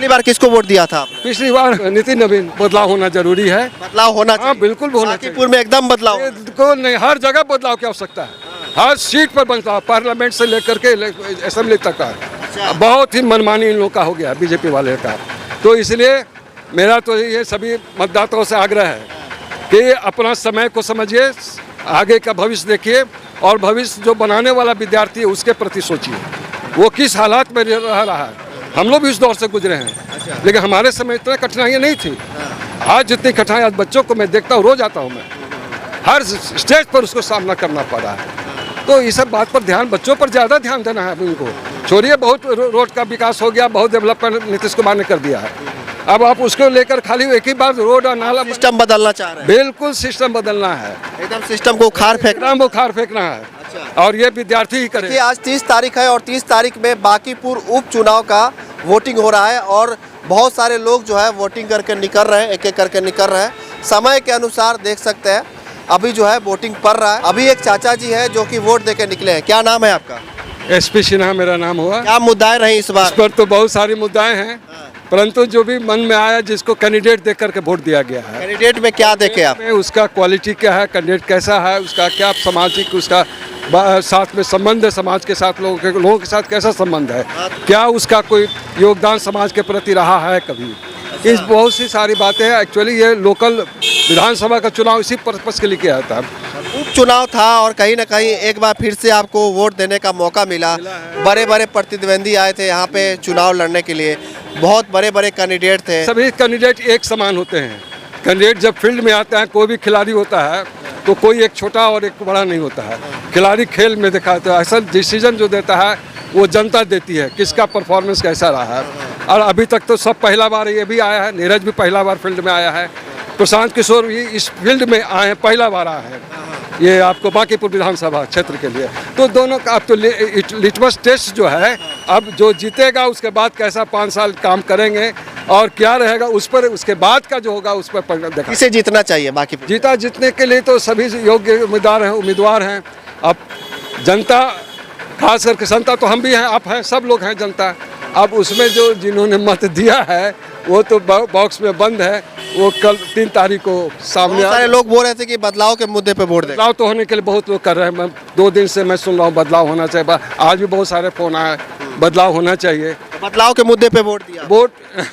पिछली बार किसको वोट दिया था आपने? पिछली बार नितिन नवीन। बदलाव होना जरूरी है। बदलाव होना हाँ चाहिए। बिल्कुल होना चाहिए। बांकीपुर में एकदम बदलाव। को नहीं, हर जगह बदलाव की आवश्यकता है। हर सीट पर बदलाव, पार्लियामेंट से लेकर के असेंबली तक का बहुत ही मनमानी इन लोग का हो गया बीजेपी वाले का। तो इसलिए मेरा तो ये सभी मतदाताओं से आग्रह है कि अपना समय को समझिए, आगे का भविष्य देखिए और भविष्य जो बनाने वाला विद्यार्थी है उसके प्रति सोचिए, वो किस हालात में रह रहा है। हम लोग भी इस दौर से गुजरे हैं, लेकिन हमारे समय इतना कठिनाइयाँ नहीं थी। आज जितनी कठिनाई आज बच्चों को मैं देखता हूँ, रोज आता हूँ मैं, हर स्टेज पर उसको सामना करना पड़ रहा है। तो इस सब बात पर ध्यान, बच्चों पर ज़्यादा ध्यान देना है उनको। छोड़िए, बहुत रोड का विकास हो गया, बहुत डेवलपमेंट नीतीश कुमार ने कर दिया है। अब आप उसको लेकर खाली एक ही बार रोड और नाला, सिस्टम बदलना चाह रहे हैं। बिल्कुल सिस्टम बदलना है, एकदम सिस्टम को उखाड़ फेंकना। बुखार फेंकना है और ये विद्यार्थी ही करे। आज 30 तारीख है और 30 तारीख में बांकीपुर उपचुनाव का वोटिंग हो रहा है और बहुत सारे लोग जो है वोटिंग करके निकल रहे हैं, एक एक करके निकल रहे हैं। समय के अनुसार देख सकते हैं अभी जो है वोटिंग पड़ रहा है। अभी एक चाचा जी है जो कि वोट देके निकले हैं। क्या नाम है आपका? SP सिन्हा मेरा नाम हुआ। क्या मुद्दाएं रही इस बार? इस पर तो बहुत सारी मुद्दाएं हैं, परंतु जो भी मन में आया, जिसको कैंडिडेट देख करके वोट दिया गया है। कैंडिडेट में क्या देखे आप? उसका क्वालिटी क्या है, कैंडिडेट कैसा है, उसका क्या सामाजिक, उसका साथ में संबंध है, समाज के साथ लोगों के साथ कैसा संबंध है, क्या उसका कोई योगदान समाज के प्रति रहा है कभी। इस बहुत सी सारी बातें हैं। एक्चुअली ये लोकल विधानसभा का चुनाव इसी पर्पस के लिए किया था। उपचुनाव था और कहीं ना कहीं एक बार फिर से आपको वोट देने का मौका मिला। बड़े बड़े प्रतिद्वंदी आए थे यहाँ पे चुनाव लड़ने के लिए, बहुत बड़े बड़े कैंडिडेट थे। सभी कैंडिडेट एक समान होते हैं। कैंडिडेट जब फील्ड में आता है, कोई भी खिलाड़ी होता है, तो कोई एक छोटा और एक बड़ा नहीं होता है। खिलाड़ी खेल में दिखाता है, असल डिसीजन जो देता है वो जनता देती है, किसका परफॉर्मेंस कैसा रहा है। और अभी तक तो सब पहला बार ये भी आया है, नीरज भी पहला बार फील्ड में आया है, प्रशांत किशोर भी इस फील्ड में आए हैं, पहला बार आया है ये आपको बांकीपुर विधानसभा क्षेत्र के लिए। तो दोनों का अब तो लिटमस टेस्ट जो है, अब जो जीतेगा उसके बाद कैसा 5 साल काम करेंगे और क्या रहेगा उस पर, उसके बाद का जो होगा उस पर देखा। किसे जीतना चाहिए बांकीपुर? जीतने के लिए तो सभी योग्य उम्मीदवार हैं। अब जनता, खास करके जनता तो हम भी हैं, आप हैं, सब लोग हैं जनता। अब उसमें जो जिन्होंने मत दिया है वो तो बॉक्स में बंद है, वो कल 3 तारीख को सामने। सारे लोग बोल रहे थे कि बदलाव के मुद्दे पे वोट दें। बदलाव तो होने के लिए बहुत लोग कर रहे हैं। मैं 2 दिन से मैं सुन रहा हूँ बदलाव होना चाहिए। आज भी बहुत सारे फोन आए, बदलाव होना चाहिए। बदलाव के मुद्दे पे वोट दिया। वोट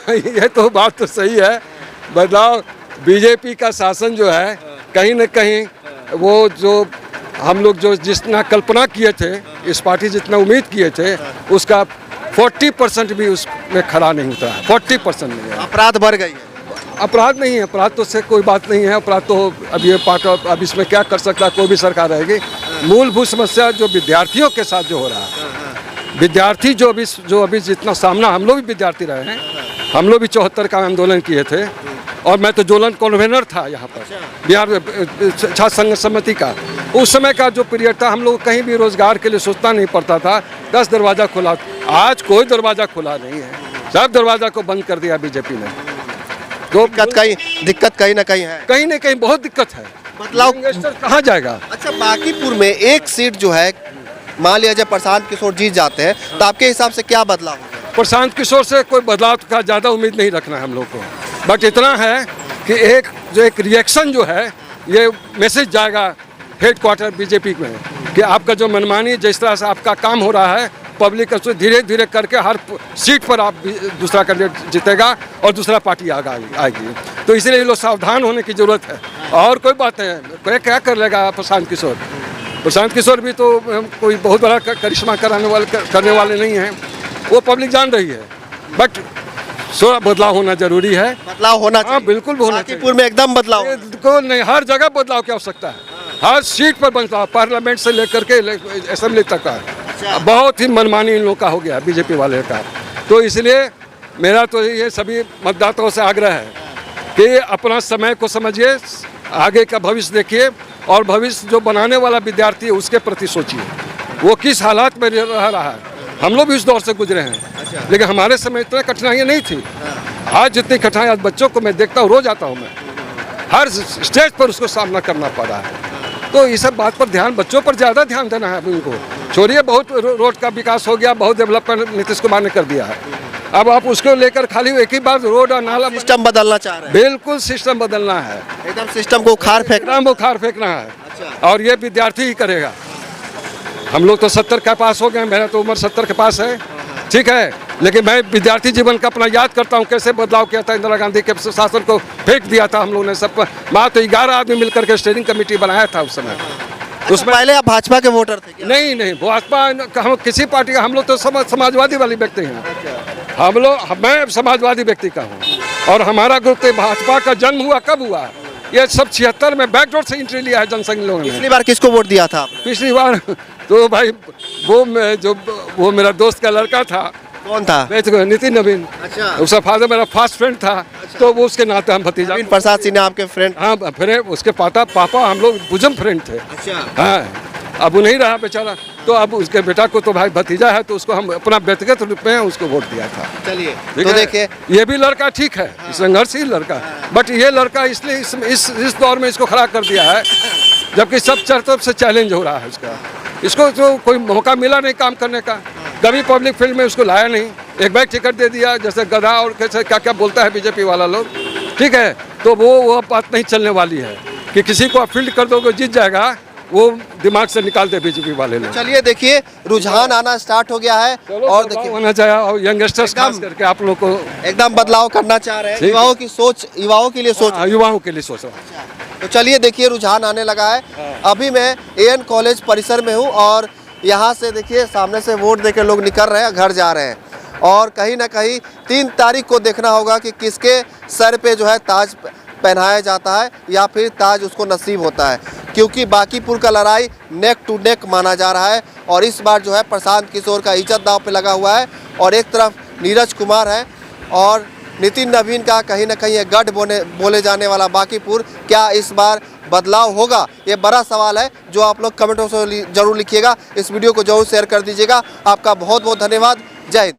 ये तो बात तो सही है। बदलाव, बीजेपी का शासन जो है कहीं न कहीं वो जो हम लोग जो जितना कल्पना किए थे, इस पार्टी जितना उम्मीद किए थे, उसका 40% भी उसमें खड़ा नहीं उतरा है। 40% नहीं है। अपराध बढ़ गई है। अपराध नहीं है, अपराध तो से कोई बात नहीं है। अपराध तो अब ये पार्टी अब इसमें क्या कर सकता है, कोई भी सरकार रहेगी। मूलभूत समस्या जो विद्यार्थियों के साथ जो हो रहा है, विद्यार्थी जो अभी जितना सामना, हम लोग भी विद्यार्थी रहे हैं, हम लोग भी 74 का आंदोलन किए थे और मैं तो जोलन कन्वेनर था यहाँ पर बिहार छात्र संघ समिति का। उस समय का जो पीरियड था, हम लोग कहीं भी रोजगार के लिए सोचना नहीं पड़ता था, 10 दरवाजा खुला। आज कोई दरवाजा खुला नहीं है, सब दरवाजा को बंद कर दिया बीजेपी ने। तो दिक्कत कहीं ना कहीं है, कहीं ना कहीं बहुत दिक्कत है। बदलाव कहाँ जाएगा? अच्छा, बांकीपुर में एक सीट जो है, मान लिया जाए प्रशांत किशोर जीत जाते हैं, तो आपके हिसाब से क्या बदलाव होगा? प्रशांत किशोर से कोई बदलाव का ज़्यादा उम्मीद नहीं रखना है हम लोग को। बट इतना है कि एक रिएक्शन जो है, ये मैसेज जाएगा हेडक्वार्टर बीजेपी में कि आपका जो मनमानी, जिस तरह से आपका काम हो रहा है, पब्लिक उसको धीरे धीरे करके हर सीट पर आप दूसरा कैंडिडेट जीतेगा और दूसरा पार्टी आएगी। तो इसलिए लोग सावधान होने की जरूरत है। और कोई बात है, क्या कर लेगा प्रशांत किशोर? प्रशांत किशोर भी तो कोई बहुत बड़ा करिश्मा करने वाले नहीं हैं, वो पब्लिक जान रही है। बट बदलाव होना जरूरी है। बदलाव होना चाहिए। बिल्कुल होना चाहिए। बांकीपुर में एकदम बदलाव को नहीं, हर जगह बदलाव की आवश्यकता है। हर सीट पर बदलाव, पार्लियामेंट से लेकर के असेंबली तक का बहुत ही मनमानी इन लोग का हो गया बीजेपी वाले का। तो इसलिए मेरा तो ये सभी मतदाताओं से आग्रह है कि अपना समय को समझिए, आगे का भविष्य देखिए और भविष्य जो बनाने वाला विद्यार्थी है उसके प्रति सोचिए, वो किस हालात में रह रहा है। हम लोग भी इस दौर से गुजरे हैं, लेकिन हमारे समय इतना कठिनाइयाँ नहीं थी। आज जितनी कठिनाई आज बच्चों को मैं देखता हूँ, रोज आता हूँ मैं, हर स्टेज पर उसको सामना करना पड़ रहा है। तो इस सब बात पर ध्यान, बच्चों पर ज़्यादा ध्यान देना है उनको। छोड़िए, बहुत रोड का विकास हो गया, बहुत डेवलपमेंट नीतीश कुमार ने कर दिया है। अब आप उसको लेकर खाली एक ही बार रोड और नाला सिस्टम बदलना चाह रहे हैं, बिल्कुल सिस्टम बदलना है, एकदम सिस्टम को उखाड़ फेंकना। एकदम बुखार फेंकना है। अच्छा। और ये विद्यार्थी ही करेगा। हम लोग तो 70 के पास हो गए, मेरा तो उम्र 70 के पास है, ठीक है, लेकिन मैं विद्यार्थी जीवन का अपना याद करता हूँ कैसे बदलाव किया था इंदिरा गांधी के शासन को फेंक दिया था हम लोगों ने सब। वहाँ तो 11 आदमी मिलकर के स्टेयरिंग कमेटी बनाया था उस समय। उसमें पहले आप भाजपा के वोटर थे क्या? नहीं नहीं, भाजपा हम किसी पार्टी का, हम लोग तो समाजवादी वाले व्यक्ति हैं। हम लोग, मैं समाजवादी व्यक्ति का हूँ और हमारा ग्रुप तो भाजपा का जन्म हुआ कब हुआ? ये सब 76 में बैकडोर से एंट्री लिया है जनसंघ लोगों ने। पिछली बार किसको वोट दिया था आपने? पिछली बार तो भाई वो मेरा दोस्त का लड़का था, कौन था? नितिन नवीन। अच्छा। उसका फादर मेरा फास्ट फ्रेंड था, तो वो उसके नाते हम भतीजा। नवीन प्रसाद सिन्हा आपके फ्रेंड? हाँ, फिर उसके पापा हम लोग बुजुर्ग फ्रेंड थे। अच्छा। हाँ, अब वो नहीं रहा बेचारा, तो अब उसके बेटा को तो भाई भतीजा है, तो उसको हम अपना व्यक्तिगत रूप में उसको वोट दिया था। चलिए ठीक तो है? देखिए, ये भी लड़का ठीक है, संघर्षशील लड़का, बट ये लड़का इसलिए इस दौर में इसको खड़ा कर दिया है जबकि सब चारों तरफ से चैलेंज हो रहा है इसको तो कोई मौका मिला नहीं काम करने का, कभी पब्लिक फील्ड में उसको लाया नहीं, एक बैग टिकट दे दिया जैसे गधा और कैसे क्या क्या बोलता है बीजेपी वाला लोग, ठीक है, तो वो बात नहीं चलने वाली है कि किसी को आप फील्ड कर दोगे जीत जाएगा, वो दिमाग से निकालते बीजेपी वाले लोग। चलिए देखिए रुझान आना स्टार्ट हो गया है और देखिए होना चाहिए, और यंगस्टर्स खास करके आप लोग को एकदम बदलाव करना चाह रहे हैं, ठीक है। युवाओं की सोच, युवाओं के लिए सोच। युवाओं के लिए सोच रहा हूँ। तो चलिए देखिए रुझान आने लगा है। अभी मैं एएन कॉलेज परिसर में हूँ और यहाँ से देखिए सामने से वोट देकर लोग निकल रहे हैं, घर जा रहे हैं और कहीं ना कहीं 3 तारीख को देखना होगा कि किसके सर पे जो है ताज पहनाया जाता है या फिर ताज उसको नसीब होता है, क्योंकि बांकीपुर का लड़ाई नेक टू नेक माना जा रहा है और इस बार जो है प्रशांत किशोर का इज्जत दांव पे लगा हुआ है और एक तरफ नीरज कुमार है और नितिन नवीन का कहीं ना कहीं गढ़ बोले जाने वाला बांकीपुर। क्या इस बार बदलाव होगा? ये बड़ा सवाल है जो आप लोग कमेंटों से जरूर लिखिएगा। इस वीडियो को जरूर शेयर कर दीजिएगा। आपका बहुत बहुत धन्यवाद। जय हिंद।